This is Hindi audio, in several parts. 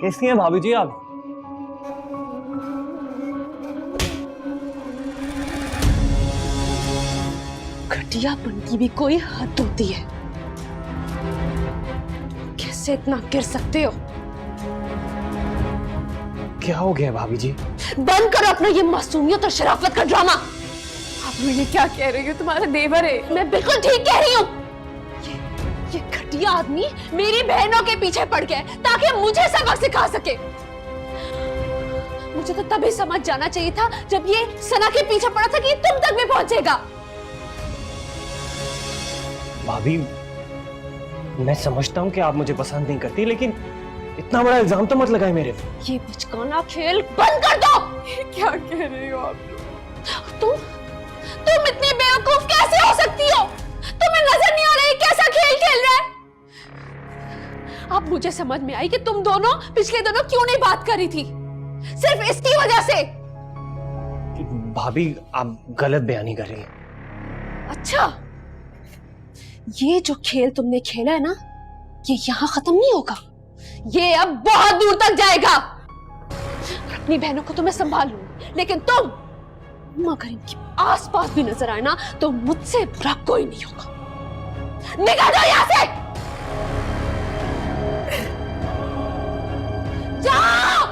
कैसी हैं भाभी जी आप? घटियापन की भी कोई हद होती है। कैसे इतना गिर सकते हो? क्या हो गया भाभी जी? बंद करो अपना ये मासूमियत और शराफत का ड्रामा। आप ये क्या कह रही हो? तुम्हारा देवर है। मैं बिल्कुल ठीक कह रही हूँ। ये घटिया आदमी मेरी बहनों के पीछे पड़ गया है ताकि मुझे सबक सिखा सके। मुझे तो तभी समझ जाना चाहिए था जब ये सना के पीछे पड़ा था कि ये तुम तक भी पहुंचेगा। भाभी मैं समझता हूँ कि आप मुझे पसंद नहीं करती, लेकिन इतना बड़ा इल्जाम तो मत लगाए मेरे पे। ये बचकाना खेल बंद कर दो। क्या कह रही हो आप? तुम इतनी बेवकूफ कैसे हो सकती हो? तुम्हें नजर नहीं आ रही कैसा खेल खेल रहा है? अब मुझे समझ में आई कि तुम दोनों पिछले दिनों क्यों नहीं बात कर रही थी, सिर्फ इसकी वजह से। भाभी आप गलत बयानी कर रही हैं। अच्छा, ये जो खेल तुमने खेला है ना, ये यहां खत्म नहीं होगा, ये अब बहुत दूर तक जाएगा। अपनी बहनों को तो मैं संभाल लूंगी, लेकिन तुम अगर इनके आसपास भी नजर आए ना तो मुझसे बुरा कोई नहीं होगा। निकल जाओ यहां से। जाओ।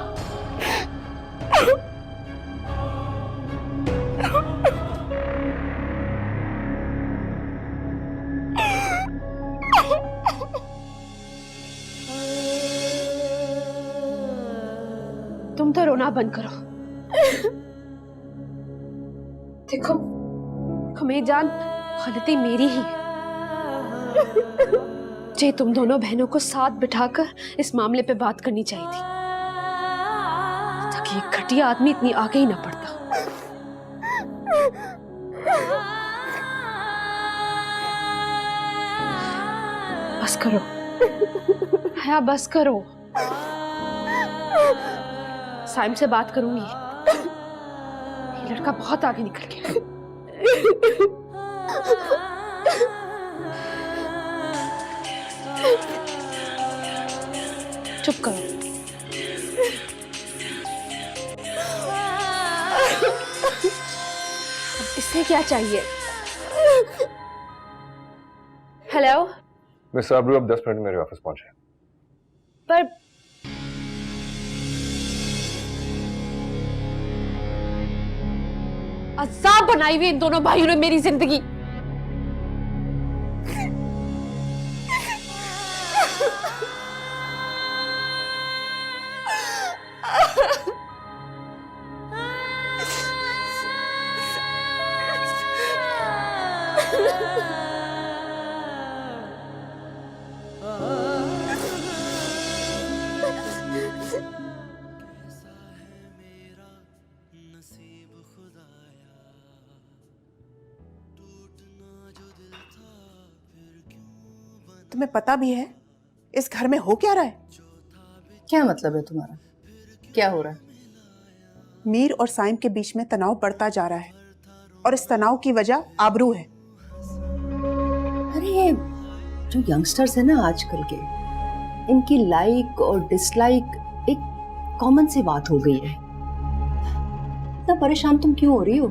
तुम तो रोना बंद करो। देखो हमें जान, गलती मेरी ही है। जे तुम दोनों बहनों को साथ बिठाकर इस मामले पे बात करनी चाहिए थी, ताकि ये घटिया आदमी इतनी आगे ही ना पड़ता। बस करो हया, बस करो। साइम से बात करूंगी, ये लड़का बहुत आगे निकल गया। चुप करो। इसे क्या चाहिए? हेलो मिस्टर अब्रू, अब 10 मिनट में मेरे ऑफिस पहुंचे। पर अजाब बनाई हुई इन दोनों भाइयों ने मेरी जिंदगी। तुम्हें पता भी है इस घर में हो क्या रहा है? क्या मतलब है तुम्हारा? क्या हो रहा है? मीर और साइम के बीच में तनाव बढ़ता जा रहा है और इस तनाव की वजह आबरू है। अरे ये जो यंगस्टर्स है ना आजकल के, इनकी लाइक और डिसलाइक एक कॉमन सी बात हो गई है। इतना परेशान तुम क्यों हो रही हो?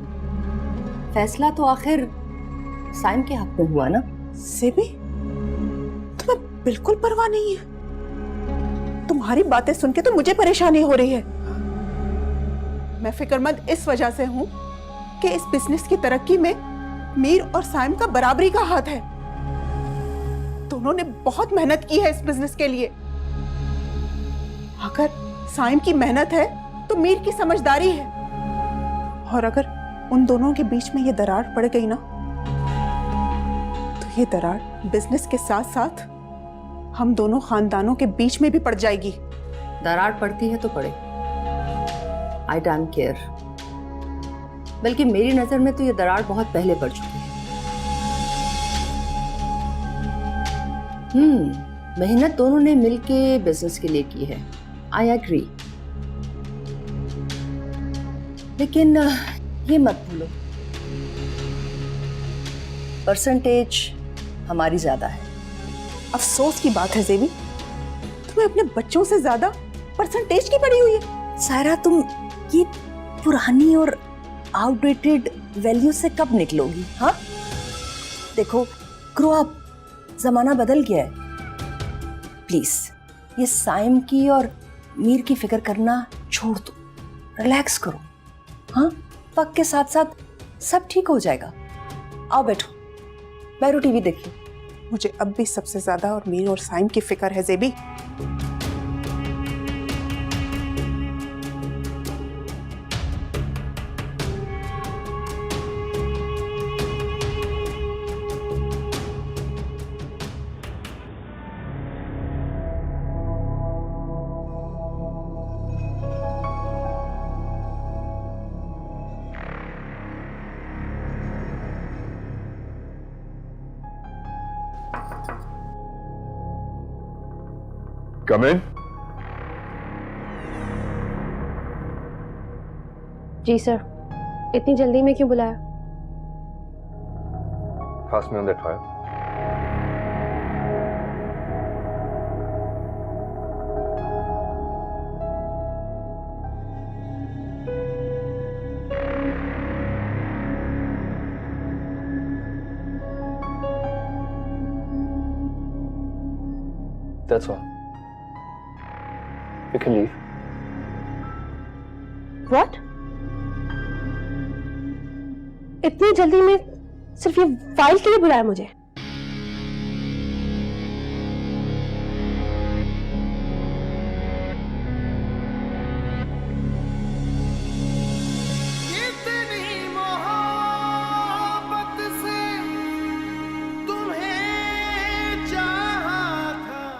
फैसला तो आखिर साइम के हक में हुआ ना। सेबी, तुम्हें बिल्कुल परवाह नहीं है। तुम्हारी बातें सुन के तो मुझे परेशानी हो रही है। मैं फिक्रमंद इस वजह से हूं कि इस बिजनेस की तरक्की में मीर और साइम का बराबरी का हाथ है। दोनों ने बहुत मेहनत की है इस बिजनेस के लिए। अगर साइम की मेहनत है तो मीर की समझदारी है, और अगर उन दोनों के बीच में ये दरार पड़ गई ना तो ये दरार बिजनेस के साथ साथ हम दोनों खानदानों के बीच में भी पड़ जाएगी। दरार पड़ती है तो पड़े, आई डोंट केयर। बल्कि मेरी नजर में तो ये दरार बहुत पहले पड़ चुकी है। मेहनत दोनों ने मिलके बिजनेस के लिए की है, आई एग्री। लेकिन ये मत भूलो, परसेंटेज हमारी ज्यादा है। अफसोस की बात है जेबी, तुम्हें अपने बच्चों से ज्यादा परसेंटेज की पड़ी हुई है। सायरा, तुम ये पुरानी और आउटडेटेड वैल्यू से कब निकलोगी? हाँ, देखो ग्रो अप, जमाना बदल गया है। प्लीज ये साइम की और मीर की फिक्र करना छोड़ दो, रिलैक्स करो। हाँ, वक्त के साथ साथ सब ठीक हो जाएगा। आओ बैठो, बैठो, टीवी देख लो। मुझे अब भी सबसे ज्यादा और मीर और साइम की फिक्र है जेबी। Come in. जी सर, इतनी जल्दी में क्यों बुलाया? Pass me on that file. That's all. You can leave. What? इतनी जल्दी में सिर्फ ये फाइल के लिए बुलाया मुझे?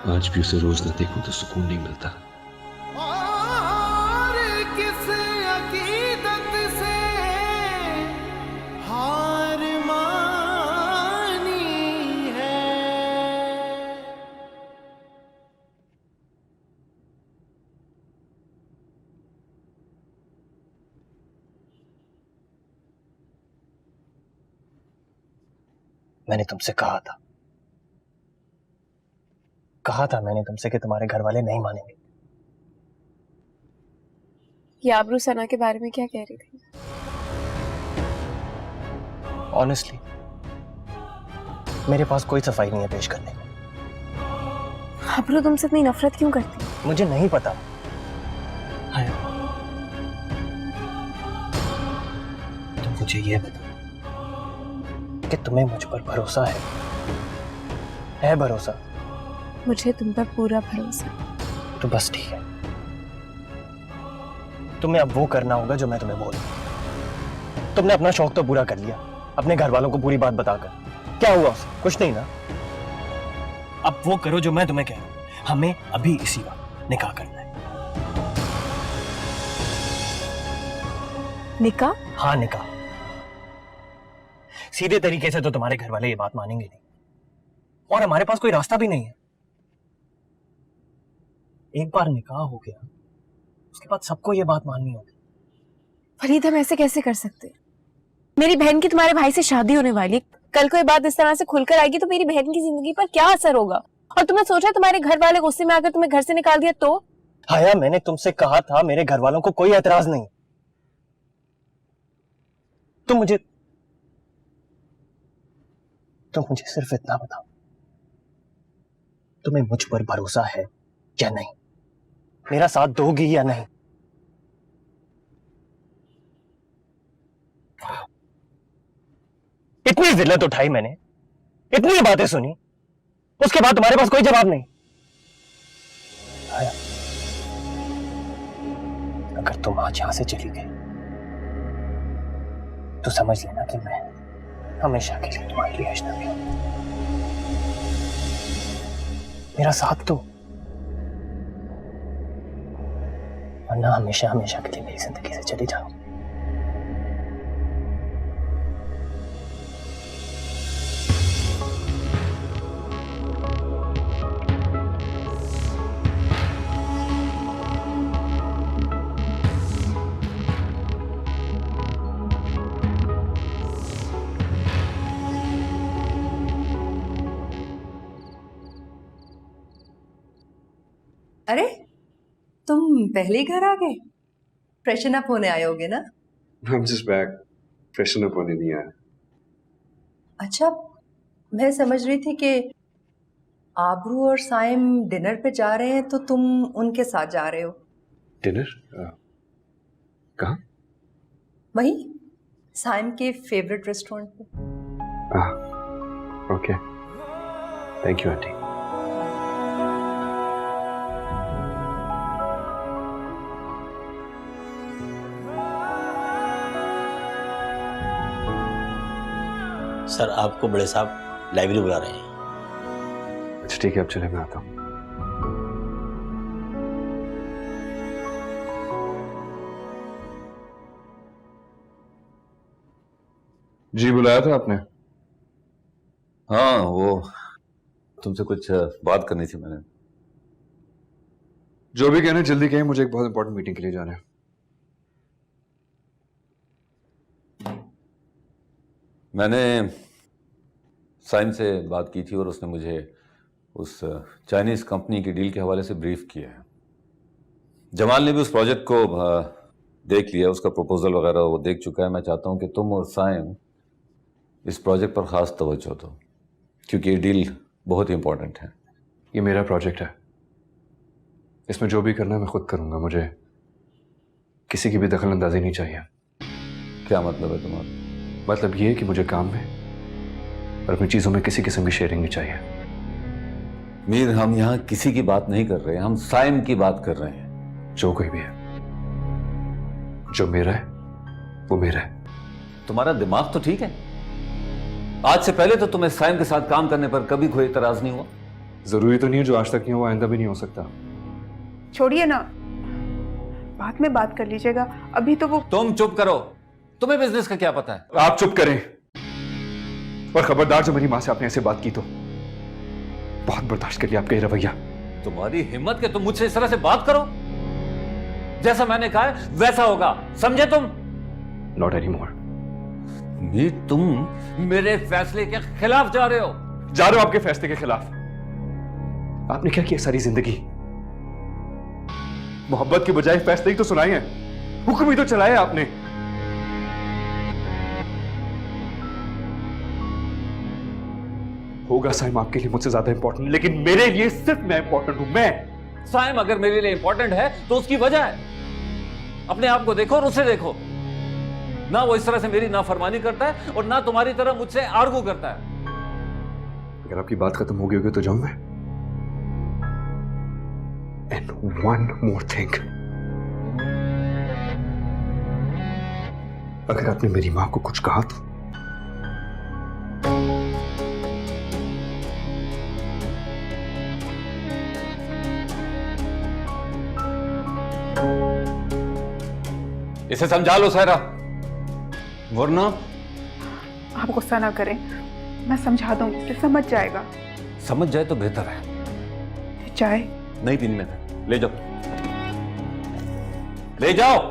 आज भी उसे रोज न देखूं तो सुकून नहीं मिलता। और किस अकीदत से हार मानी है। मैंने तुमसे कहा था मैंने तुमसे कि तुम्हारे घर वाले नहीं मानेंगे। ये आबरू सना के बारे में क्या कह रही थी? ऑनेस्टली मेरे पास कोई सफाई नहीं है पेश करने को। आबरू तुमसे इतनी नफरत क्यों करती है? मुझे नहीं पता। हाय, तुम मुझे ये बताओ कि तुम्हें मुझ पर भरोसा है भरोसा? मुझे तुम पर पूरा भरोसा। तो बस ठीक है, तुम्हें अब वो करना होगा जो मैं तुम्हें बोलूं। तुमने अपना शौक तो पूरा कर लिया, अपने घर वालों को पूरी बात बताकर। क्या हुआ उसे? कुछ नहीं ना। अब वो करो जो मैं तुम्हें कह रहा हूं। हमें अभी इसी वक्त निकाह करना है। निकाह? हाँ, निकाह। सीधे तरीके से तो तुम्हारे घर वाले ये बात मानेंगे नहीं, और हमारे पास कोई रास्ता भी नहीं है। एक बार निकाह हो गया, उसके बाद सबको ये बात माननी होगी। फरीद, हम ऐसे कैसे कर सकते? मेरी बहन की तुम्हारे भाई से शादी होने वाली, कल को ये बात इस तरह से खुलकर आएगी तो मेरी बहन की जिंदगी पर क्या असर होगा? और तुमने सोचा तुम्हारे घर वाले गुस्से में आकर तुम्हें घर से निकाल दिया तो? हाया, मैंने तुमसे कहा था मेरे घर वालों को कोई एतराज नहीं। तुम मुझे सिर्फ इतना बताओ, तुम्हें मुझ पर भरोसा है या नहीं? मेरा साथ दोगी या नहीं? इतनी जिल्लत उठाई मैंने, इतनी बातें सुनी, उसके बाद तुम्हारे पास कोई जवाब नहीं। आया, अगर तुम आज यहां से चली गई तो समझ लेना कि मैं हमेशा के लिए तुम्हारे लिए अजनबी हूं। मेरा साथ दो, वरना हमेशा हमेशा के लिए मेरी जिंदगी से चली जाओ। अरे तुम पहले घर आ गए? फ्रेशन अप होने आए होगे ना? I'm just back. Freshen up होने नहीं आया. अच्छा, मैं समझ रही थी कि आबरू और साइम डिनर पे जा रहे हैं तो तुम उनके साथ जा रहे हो। Dinner? कहाँ? वही साइम के फेवरेट रेस्टोरेंट पे। Okay. Thank you, auntie. Sir आपको बड़े साहब लाइब्रेरी बुला रहे हैं। अच्छा ठीक है, अब चले, मैं आता हूँ. जी बुलाया था आपने? हाँ, वो तुमसे कुछ बात करनी थी मैंने। जो भी कहना जल्दी कहें, मुझे एक बहुत इंपॉर्टेंट मीटिंग के लिए जाना है. मैंने साइम से बात की थी और उसने मुझे उस चाइनीज कंपनी की डील के हवाले से ब्रीफ किया है। जमाल ने भी उस प्रोजेक्ट को देख लिया, उसका प्रपोजल वगैरह वो देख चुका है। मैं चाहता हूँ कि तुम और साइम इस प्रोजेक्ट पर खास तवज्जो दो, क्योंकि ये डील बहुत ही इंपॉर्टेंट है। ये मेरा प्रोजेक्ट है, इसमें जो भी करना है मैं खुद करूंगा. मुझे किसी की भी दखल अंदाजी नहीं चाहिए. क्या मतलब है तुम्हारा? मतलब ये कि मुझे काम में और अपनी चीजों में किसी किस्म की शेयरिंग नहीं चाहिए. मीर, हम यहाँ किसी की बात नहीं कर रहे, हम साइम की बात कर रहे हैं। जो कोई भी है, जो मेरा है वो मेरा है. तुम्हारा दिमाग तो ठीक है? आज से पहले तो तुम्हें साइम के साथ काम करने पर कभी कोई इतराज नहीं हुआ? जरूरी तो नहीं है जो आज तक नहीं हुआ आइंदा भी नहीं हो सकता. छोड़िए ना, बाद में बात कर लीजिएगा, अभी तो वो। तुम चुप करो, तुम्हें बिजनेस का क्या पता है? आप चुप करें, और खबरदार जो मेरी मां से आपने ऐसे बात की तो बहुत बर्दाश्त कर लिया आपका ये रवैया. तुम्हारी हिम्मत के तुम मुझसे इस तरह से बात करो? जैसा मैंने कहा है वैसा होगा, समझे तुम? Not any more. मीर, तुम मेरे फैसले के खिलाफ जा रहे हो। जा रहे हो आपके फैसले के खिलाफ? आपने क्या किया सारी जिंदगी? मोहब्बत के बजाय फैसले ही तो सुनाए हैं, हुक्म ही तो चलाया आपने. होगा साइम आपके लिए मुझसे ज्यादा इंपॉर्टेंट, लेकिन मेरे लिए सिर्फ मैं इंपॉर्टेंट हूं. मैं साइम अगर मेरे लिए इंपॉर्टेंट है तो उसकी वजह है। अपने आप को देखो और उसे देखो, ना वो इस तरह से मेरी नाफरमानी करता है और ना तुम्हारी तरह मुझसे आर्गू करता है। अगर आपकी बात खत्म हो गई होगी तो जाऊं मैं. एंड वन मोर थिंग, अगर आपने मेरी मां को कुछ कहा तो इसे समझा लो सायरा, वरना। आप गुस्सा ना करें, मैं समझा दूंगी, फिर समझ जाएगा. समझ जाए तो बेहतर है। चाय नहीं पीनी में, ले जाओ, ले जाओ।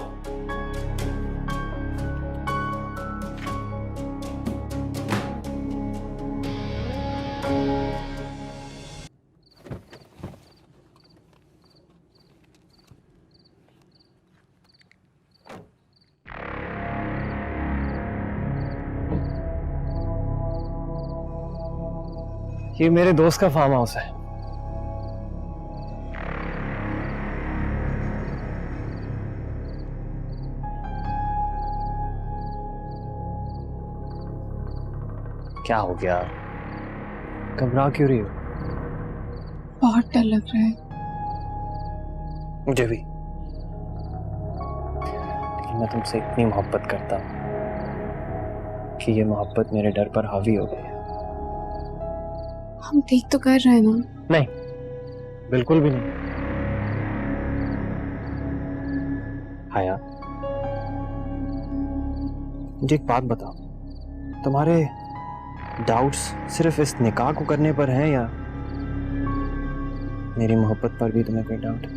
ये मेरे दोस्त का फार्म हाउस है। क्या हो गया? घबरा क्यों रही हो? बहुत डर लग रहा है। मुझे भी, लेकिन मैं तुमसे इतनी मोहब्बत करता हूं कि ये मोहब्बत मेरे डर पर हावी हो गई है। हम ठीक तो कर रहे हैं ना? नहीं, बिल्कुल भी नहीं। हाया, मुझे एक बात बताओ, तुम्हारे डाउट्स सिर्फ इस निकाह को करने पर हैं या मेरी मोहब्बत पर भी तुम्हें कोई डाउट है?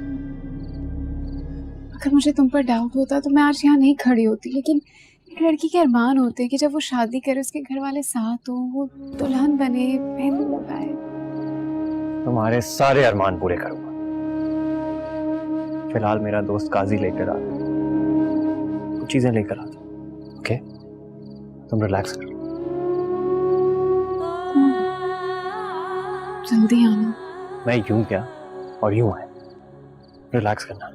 अगर मुझे तुम पर डाउट होता तो मैं आज यहाँ नहीं खड़ी होती, लेकिन एक लड़की के अरमान होते हैं कि जब वो शादी करे उसके घर वाले साथ हो, वो दुल्हन बने, मेहंदी लगाए। तुम्हारे सारे अरमान पूरे करूंगा, फिलहाल मेरा दोस्त काजी लेकर आता है, कुछ चीजें लेकर आता है। ओके, तुम रिलैक्स करो। जल्दी आना। मैं यूं क्या और यूं है, रिलैक्स करना।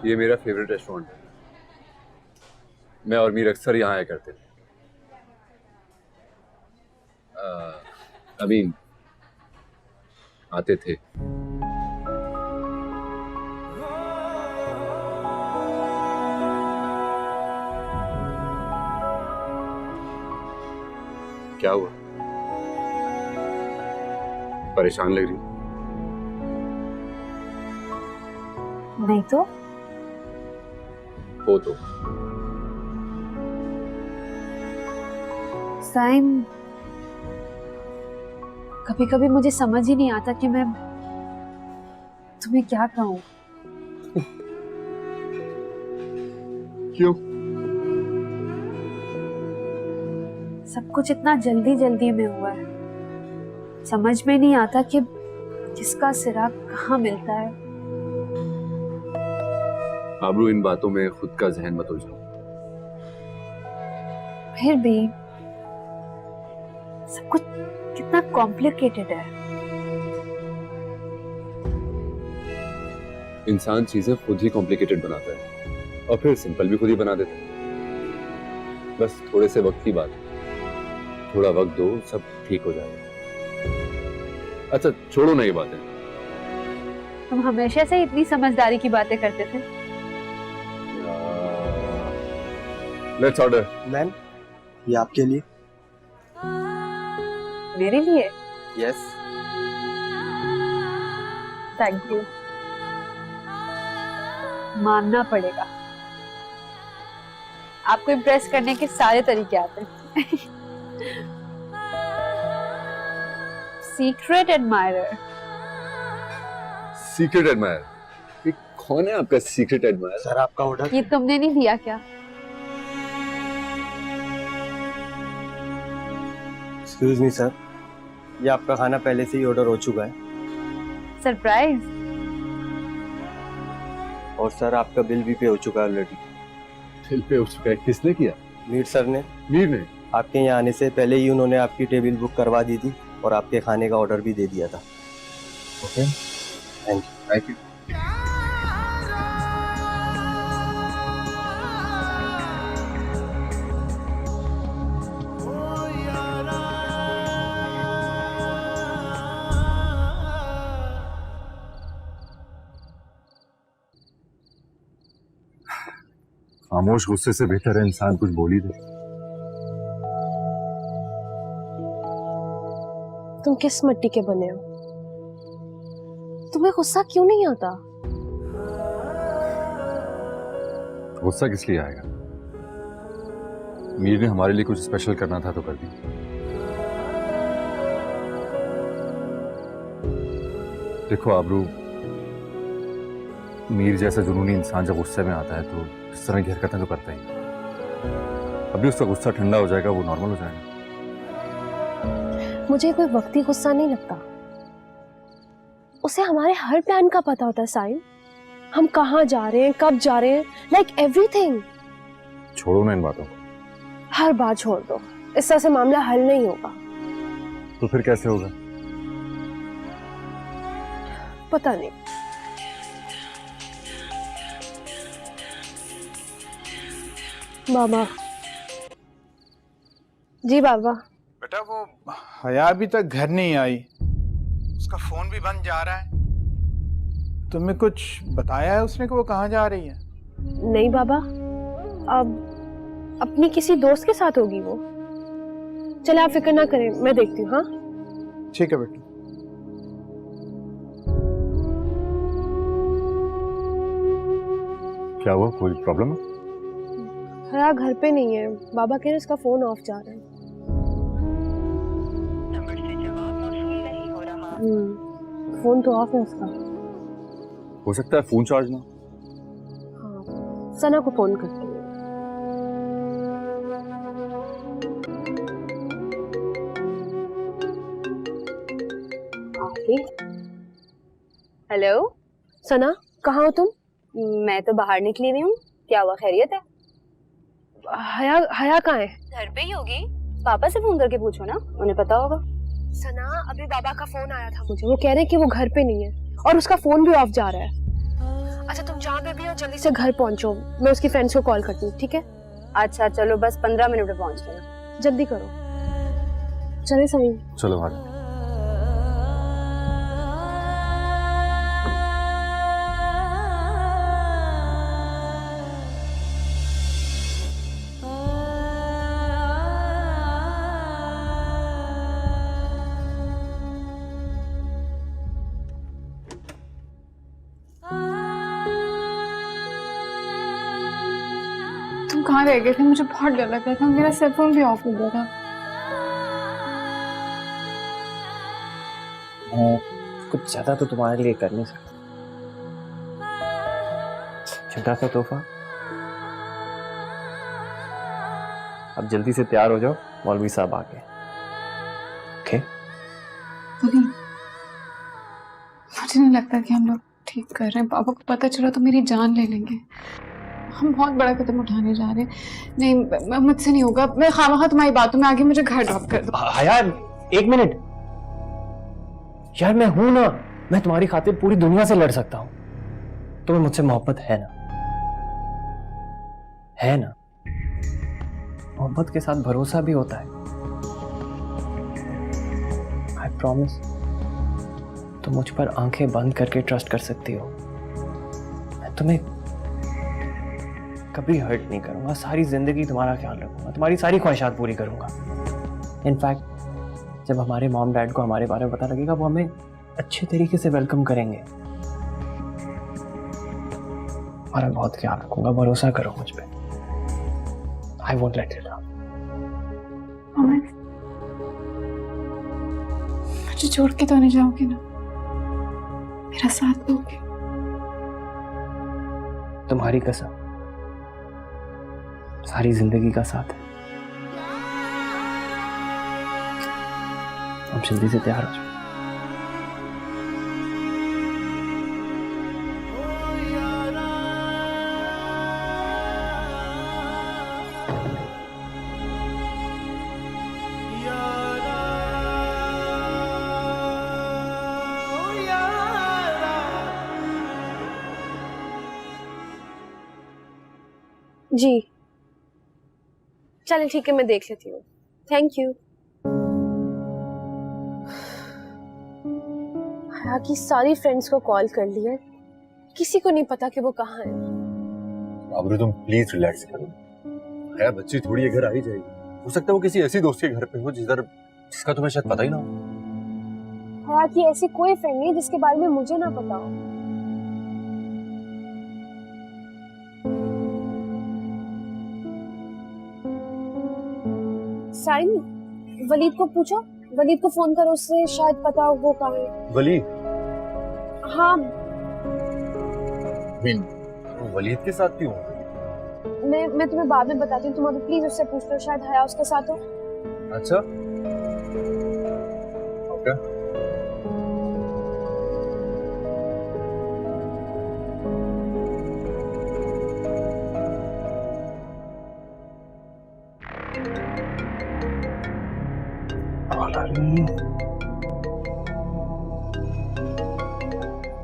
ये मेरा फेवरेट रेस्टोरेंट है। मैं और मीर अक्सर यहाँ आया करते थे। अभी आते थे। क्या हुआ? परेशान लग रही? नहीं तो हो तो साइम, कभी कभी मुझे समझ ही नहीं आता कि मैं तुम्हें क्या कहूँ। क्यों? सब कुछ इतना जल्दी जल्दी में हुआ है, समझ में नहीं आता कि किसका सिरा कहाँ मिलता है। आबरू, इन बातों में खुद का जहन मत उलझाओ। फिर भी सब कुछ कितना कॉम्प्लिकेटेड है। इंसान चीजें खुद ही कॉम्प्लिकेटेड बनाता है और फिर सिंपल भी खुद ही बना देता है। बस थोड़े से वक्त की बात है, थोड़ा वक्त दो, सब ठीक हो जाएगा। अच्छा छोड़ो ना ये बातें। तुम हमेशा से इतनी समझदारी की बातें करते थे। Let's order. मैम, ये आपके लिए। मेरे लिए? यस। Thank you. मानना पड़ेगा, आपको इम्प्रेस करने के सारे तरीके आते हैं। Secret admirer. Secret admire? ये कौन है आपका सीक्रेट एडमायर? सर आपका ऑर्डर। ये तुमने नहीं दिया क्या? एक्सक्यूज मी सर, ये आपका खाना पहले से ही ऑर्डर हो चुका है। सरप्राइज। और सर आपका बिल भी पे हो चुका है ऑलरेडी। बिल पे हो चुका है? किसने किया? मीर सर ने। मीर ने? आपके यहाँ आने से पहले ही उन्होंने आपकी टेबल बुक करवा दी थी और आपके खाने का ऑर्डर भी दे दिया था। Okay, thank you. Thank you. खामोश गुस्से से बेहतर है इंसान कुछ बोल ही दे। तुम किस मिट्टी के बने हो? तुम्हें गुस्सा क्यों नहीं आता? गुस्सा किस लिए आएगा? मीर ने हमारे लिए कुछ स्पेशल करना था तो कर दिया। देखो आबरू, मीर जैसा जुनूनी इंसान जब गुस्से में आता है तो इस तरह की हरकतें तो करता ही। अभी उसका गुस्सा ठंडा हो जाएगा, वो नॉर्मल हो जाएगा। मुझे कोई वक्ती गुस्सा नहीं लगता, उसे हमारे हर प्लान का पता होता है साइम। हम कहाँ जा रहे हैं, कब जा रहे हैं, लाइक एवरीथिंग। छोड़ो ना इन बातों को। हर बात छोड़ दो, इस तरह से मामला हल नहीं होगा। तो फिर कैसे होगा? पता नहीं। बाबा जी, बाबा। बेटा वो हया अभी तक घर नहीं आई, उसका फोन भी बंद जा रहा है। तुम्हें कुछ बताया है उसने कि वो कहाँ जा रही है? नहीं बाबा, अब अपनी किसी दोस्त के साथ होगी वो। चले आप फिक्र ना करें, मैं देखती हूँ। हाँ ठीक है बेटा। क्या हुआ, कोई प्रॉब्लम है? हया घर पे नहीं है, बाबा कह रहे इसका फोन ऑफ जा रहा है। फोन तो ऑफ है उसका। हो सकता है फोन चार्ज ना। हाँ, सना को फोन करती हूँ। हेलो सना, कहाँ हो तुम? मैं तो बाहर निकली हुई हूँ। क्या हुआ, खैरियत है? हया कहाँ है? घर पे ही होगी। पापा से फोन करके पूछो ना, उन्हें पता होगा। सना, अभी बाबा का फोन आया था मुझे, वो कह रहे हैं कि वो घर पे नहीं है और उसका फोन भी ऑफ जा रहा है। अच्छा, तुम जहाँ पे भी हो जल्दी से घर पहुंचो, मैं उसकी फ्रेंड्स को कॉल करती हूँ, ठीक है? अच्छा चलो, बस 15 मिनट में पहुंच लेना। जल्दी करो। चले सही। चलो भाई। तुम कहाँ रह गए थे? मुझे बहुत डर लग रहा था, मेरा सेल फोन भी ऑफ हो गया था। कुछ ज्यादा तो तुम्हारे लिए कर नहीं सकता। छोटा सा तोहफा। अब जल्दी से तैयार हो जाओ, मौलवी साहब आ गए। ओके? मुझे नहीं लगता कि हम लोग ठीक कर रहे हैं। पापा को पता चला तो मेरी जान ले लेंगे। हम बहुत बड़ा कदम उठाने जा रहे हैं। नहीं, मुझसे नहीं होगा। मैं खामखा तुम्हारी बातों में आगे मुझे घर ड्रॉप कर दो। यार, एक मिनट यार, मैं हूं ना, मैं तुम्हारी खातिर पूरी दुनिया से लड़ सकता हूं। तुम्हें मुझसे मोहब्बत है ना? है ना? मोहब्बत के साथ भरोसा भी होता है। आई प्रॉमिस, तुम मुझ पर आंखें बंद करके ट्रस्ट कर सकती हो। मैं तुम्हें कभी हर्ट नहीं करूंगा, सारी जिंदगी तुम्हारा ख्याल रखूंगा, तुम्हारी सारी ख्वाहिशात पूरी करूंगा। इनफैक्ट जब हमारे मॉम डैड को हमारे बारे में पता लगेगा, वो हमें अच्छे तरीके से वेलकम करेंगे। और मैं बहुत ख्याल रखूंगा, भरोसा करो मुझ पे। I won't let you down. मुझे छोड़ के तो नहीं जाओगे ना? मेरा साथ दोगे? तुम्हारी कसम, सारी जिंदगी का साथ है। अब जल्दी से तैयार हो जाओ। जी चलिए, ठीक है, मैं देख लेती हूँ। Thank you. हया की सारी फ्रेंड्स को कॉल कर लिया, किसी को नहीं पता कि वो कहाँ है। आबरू, तुम प्लीज रिलैक्स करो। है बच्ची थोड़ी घर आ ही जाएगी। हो सकता है वो किसी ऐसी दोस्त के घर पे हो जिसका तुम्हें शायद पता ही ना हो। हया की ऐसी कोई फ्रेंड नहीं जिसके बारे में मुझे ना पता हो। साइन, वलीद को पूछो, वलीद को फोन करो, उससे शायद पता हो वो कहाँ है। वलीद? हाँ, वलीद के साथ क्यों? मैं तुम्हें बाद में बताती हूँ। तुम अभी प्लीज उससे पूछ लो, शायद हया उसके साथ हो। अच्छा, ओके।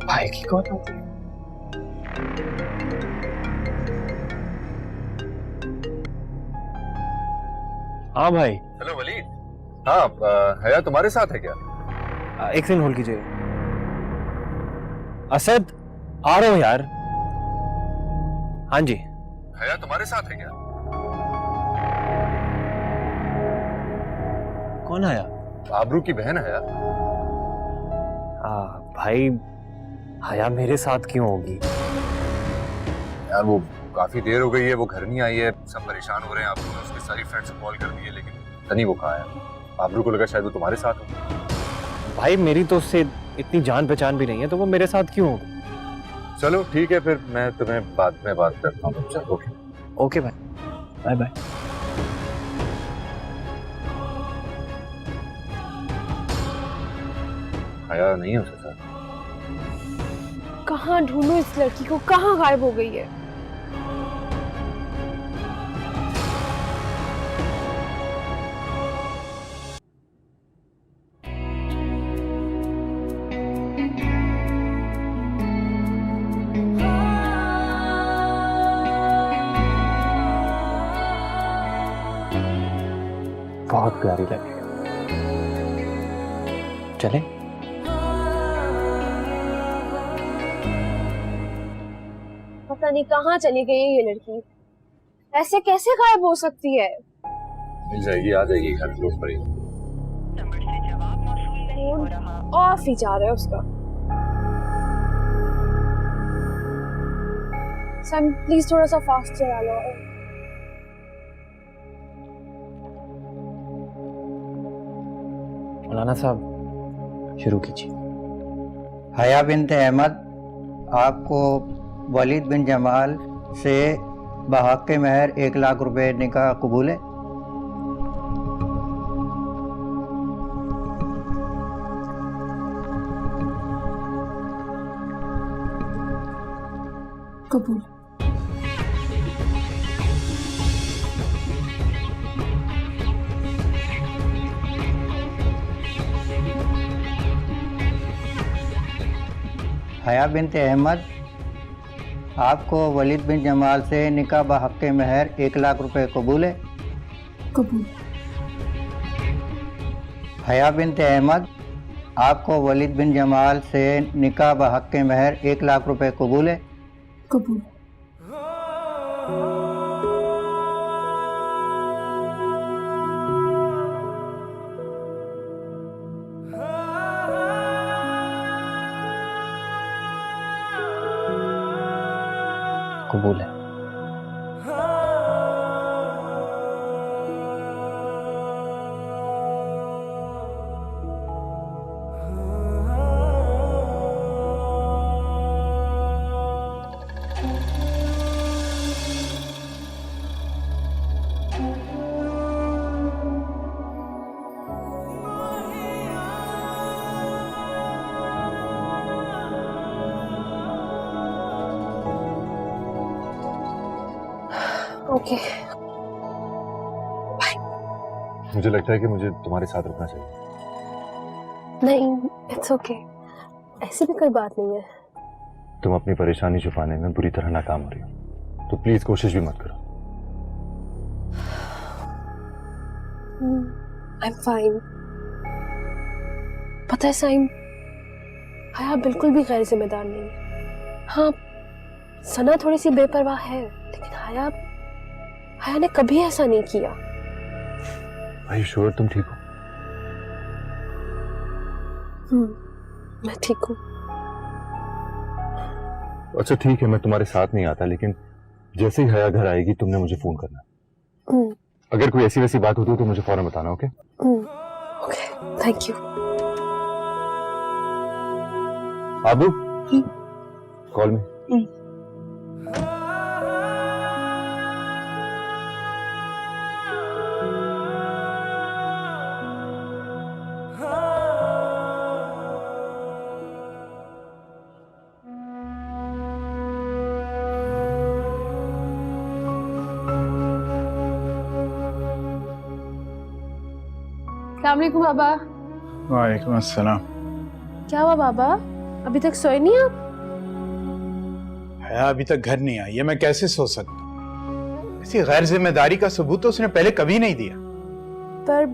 भाई की कॉल आती है। हाँ भाई। हेलो वलीद। हाँ, हया तुम्हारे साथ है क्या? एक सेकंड होल्ड कीजिए। असद, आ रहा हूँ यार। हाँ जी। हया तुम्हारे साथ है क्या? कौन आया? आबरू की बहन हया। भाई, हया मेरे साथ क्यों होगी? यार वो काफी देर हो गई है, वो घर नहीं आई है, सब परेशान हो रहे हैं। आपने उसके सारी फ्रेंड्स को कॉल कर दिए लेकिन पता नहीं वो कहाँ है। आबरू को लगा शायद वो तुम्हारे साथ हो। भाई मेरी तो उससे इतनी जान पहचान भी नहीं है, तो वो मेरे साथ क्यों होगी? चलो ठीक है, फिर मैं तुम्हें बाद में बात करता हूँ। चलो ओके ओके भाई, बाय बाय। हया नहीं है उसके साथ। कहाँ ढूंढूं इस लड़की को, कहाँ गायब हो गई है? बहुत प्यारी लगी। चले? पता नहीं कहाँ चली गई है ये लड़की, ऐसे कैसे गायब हो सकती है? मिल जाएगी, आ जाएगी घर क्लोज पर ही। ऑफ ही जा रहा है उसका। सैम प्लीज थोड़ा सा फास्ट चला लो। मौलाना साहब शुरू कीजिए। हया बिन्त अहमद आपको वलीद बिन जमाल से बहक महर 1 लाख रुपए निकाह कबूल है? कबूल। हया बिन्त अहमद आपको वलीद बिन जमाल से निकाह बहक महर 1 लाख रुपए कबूल है? कबूल। हया बिन्त अहमद आपको वलीद बिन जमाल से निकाह बहक महर 1 लाख रुपए कबूल है? कबूल। कबूल है। ओके मुझे लगता है कि मुझे तुम्हारे साथ रुकना चाहिए। नहीं, इट्स ओके, ऐसी भी कोई बात नहीं है। तुम अपनी परेशानी छुपाने में बुरी तरह नाकाम हो रही हो, तो प्लीज कोशिश भी मत करो। I am fine. पता है साइम, हया बिल्कुल भी गैर जिम्मेदार नहीं है। हाँ, सना थोड़ी सी बेपरवाह है, लेकिन हया ने कभी ऐसा नहीं किया। भाई श्योर तुम ठीक हो? मैं ठीक हूँ। अच्छा ठीक है, मैं तुम्हारे साथ नहीं आता, लेकिन जैसे ही हया घर आएगी तुमने मुझे फोन करना। अगर कोई ऐसी वैसी बात होती है तो मुझे फौरन बताना। Okay okay, thank you. Abu call मी। अस्सलामुअलैकुम बाबा। वालेकुम अस्सलाम। क्या हुआ बाबा, अभी तक सोए नहीं आप? हया अभी तक घर नहीं आई है, मैं कैसे सो सकता? ऐसी गैर जिम्मेदारी का सबूत तो उसने पहले कभी नहीं दिया। पर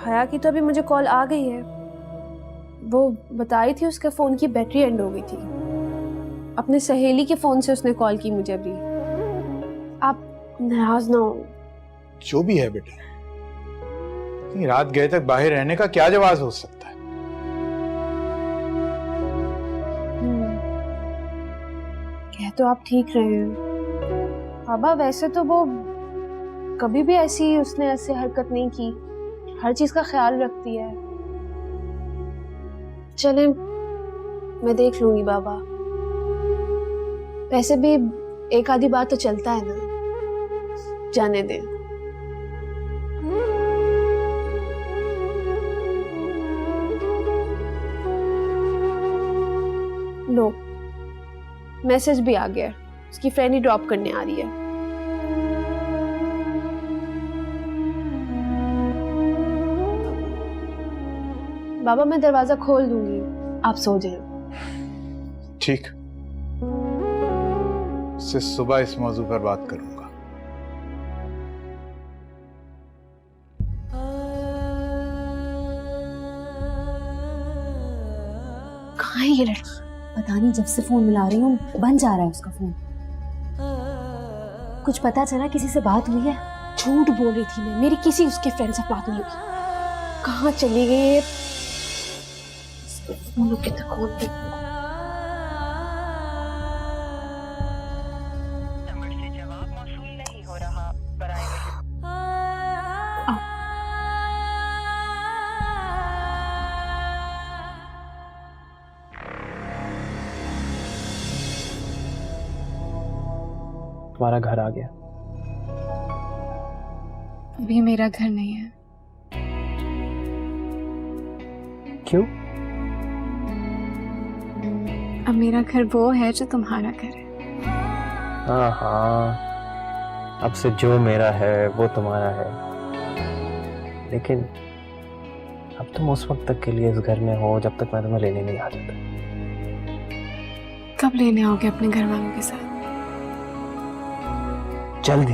हया की तो अभी मुझे कॉल आ गई है। वो बताई थी उसके फोन की बैटरी एंड हो गई थी। अपने सहेली के फोन से उसने कॉल की मुझे अभी। आप नाराज ना हो। जो भी है बेटा, इतनी रात गए तक बाहर रहने का क्या जवाब हो सकता है? कह तो आप ठीक रहे हैं, बाबा वैसे तो वो कभी भी उसने ऐसी हरकत नहीं की, हर चीज का ख्याल रखती है। चले मैं देख लूंगी बाबा, वैसे भी एक आधी बात तो चलता है ना, जाने दे। लो मैसेज भी आ गया, उसकी फ्रेंड ही ड्रॉप करने आ रही है। बाबा मैं दरवाजा खोल दूंगी, आप सो जाएं। ठीक, इससे सुबह इस मौजू पर बात करूंगा। कहाँ है ये लड़का? पता नहीं, जब से फोन मिला रही हूँ बंद जा रहा है उसका फोन। कुछ पता चला, किसी से बात हुई है? झूठ बोल रही थी मैं, मेरी किसी उसके फ्रेंड से बात नहीं हुई। कहाँ चली गई? फोन के तक खोल दे। तुम्हारा घर आ गया। अभी मेरा घर नहीं है। क्यों? अब मेरा घर वो है जो तुम्हारा घर है। हाँ हाँ, अब से जो मेरा है वो तुम्हारा है, लेकिन अब तुम उस वक्त तक के लिए इस घर में हो जब तक मैं तुम्हें लेने नहीं आ जाता। कब लेने आओगे अपने घर वालों के साथ? जल्दी।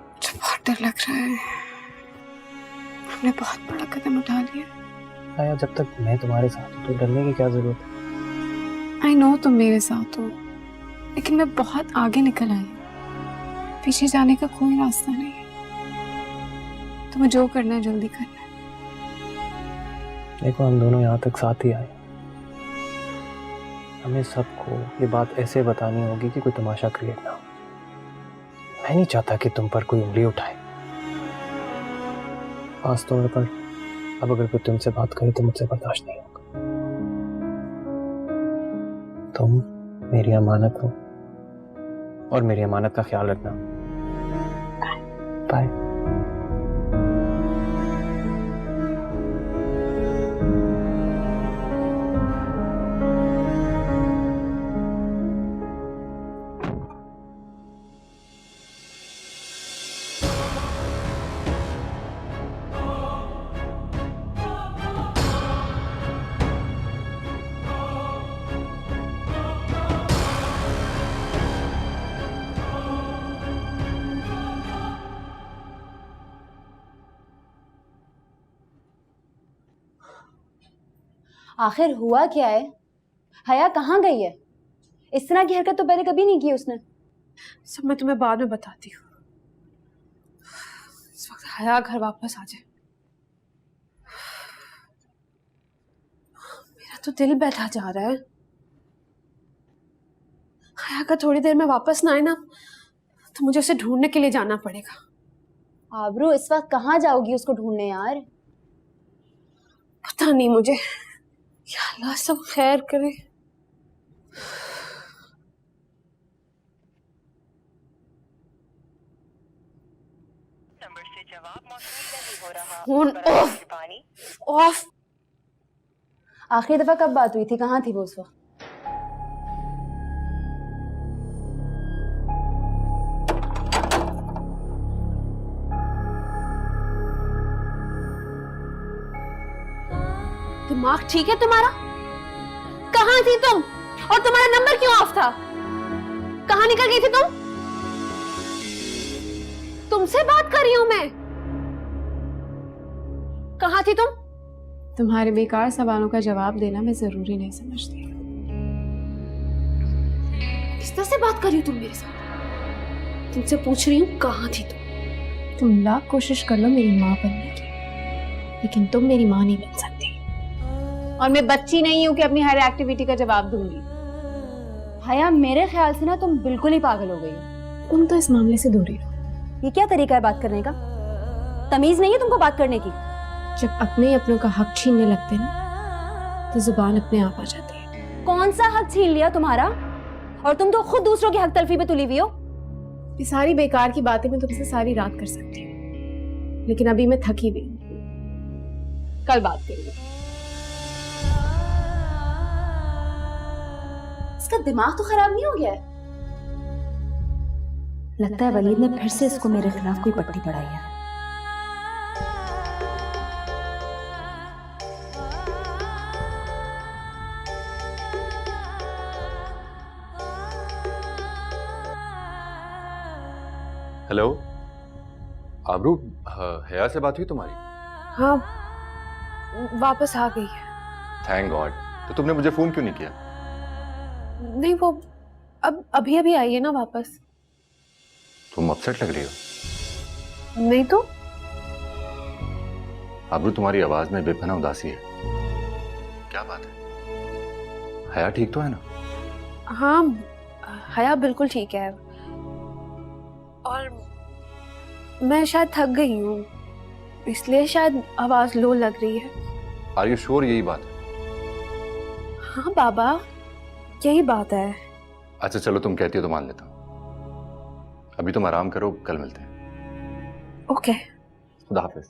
मुझे बहुत डर लग रहा है, हमने बहुत बड़ा कदम उठा लिया। आया, जब तक मैं तुम्हारे साथ हूं तो डरने की क्या जरूरत है? आई नो तुम मेरे साथ हो, लेकिन मैं बहुत आगे निकल आई हूँ, पीछे जाने का कोई रास्ता नहीं है। तुम्हें जो करना है जल्दी करना है। देखो हम दोनों यहाँ तक साथ ही आए, हमें सबको ये बात ऐसे बतानी होगी कि कोई तमाशा क्रिएट ना हो। मैं नहीं चाहता कि तुम पर कोई उंगली उठाए। खास तौर पर अब अगर कोई तुमसे बात करे तो मुझसे बर्दाश्त नहीं होगा। तुम मेरी अमानत हो और मेरी अमानत का ख्याल रखना। बाय। आखिर हुआ क्या है? हया कहाँ गई है? इस तरह की हरकत तो पहले कभी नहीं की उसने। सब मैं तुम्हें बाद में बताती हूँ, इस वक्त हया घर वापस आ जाए। मेरा तो दिल बैठा जा रहा है। हया का थोड़ी देर में वापस ना आए ना तो मुझे उसे ढूंढने के लिए जाना पड़ेगा। आबरू इस वक्त कहाँ जाओगी उसको ढूंढने यार? पता नहीं मुझे, या अल्लाह सब खैर करे। Phone of. आखिरी दफा कब बात हुई थी? कहाँ थी वो उस वक्त? दिमाग ठीक है तुम्हारा? कहाँ थी तुम? और तुम्हारा नंबर क्यों ऑफ था? कहाँ निकल गई थी तुम? तुमसे बात कर रही हूं मैं। कहाँ थी तुम? तुम्हारे बेकार सवालों का जवाब देना मैं जरूरी नहीं समझती। किस तरह से बात कर रही हो तुम मेरे साथ? तुमसे पूछ रही हूँ कहाँ थी तुम? तुम लाख कोशिश कर लो मेरी माँ बनने की, लेकिन तुम मेरी माँ नहीं बन सकती। और मैं बच्ची नहीं हूं कि अपनी हर एक्टिविटी का जवाब दूंगी। हया, मेरे ख्याल से ना तुम बिल्कुल ही पागल हो गई हो। तुम तो इस मामले से दूर ही रहो। ये क्या तरीका है बात करने का? तमीज नहीं है तुमको बात करने की? जब अपने ही अपनों का हक छीनने लगते ना तो जुबान अपने आप आ जाती है। कौन सा हक छीन लिया तुम्हारा? और तुम तो खुद दूसरों की हक तलफी पे तुली हुई हो। ये सारी बेकार की बातें मैं तुमसे सारी रात कर सकती हूँ, लेकिन अभी मैं थकी हुई हूँ। कल बात करेंगे। इसका दिमाग तो खराब नहीं हो गया है? लगता है वलीद ने फिर से इसको मेरे खिलाफ कोई पट्टी पढ़ाई है। हेलो आबरू, हया से बात हुई तुम्हारी? हाँ, वापस आ गई है। Thank God. तो तुमने मुझे फोन क्यों नहीं किया? नहीं, वो अब अभी अभी आई है ना वापस। तुम अपसेट लग रही हो। नहीं तो आबरू, तुम्हारी आवाज में बेपनाह उदासी है। क्या बात है? हया ठीक तो है ना? हाँ, हया बिल्कुल ठीक है। और मैं शायद थक गई हूँ, इसलिए शायद आवाज लो लग रही है। आर यू श्योर यही बात है? हाँ बाबा, यही बात है। अच्छा चलो, तुम कहती हो तो मान लेता हूँ। अभी तुम आराम करो, कल मिलते हैं। ओके। खुदा हाफिज।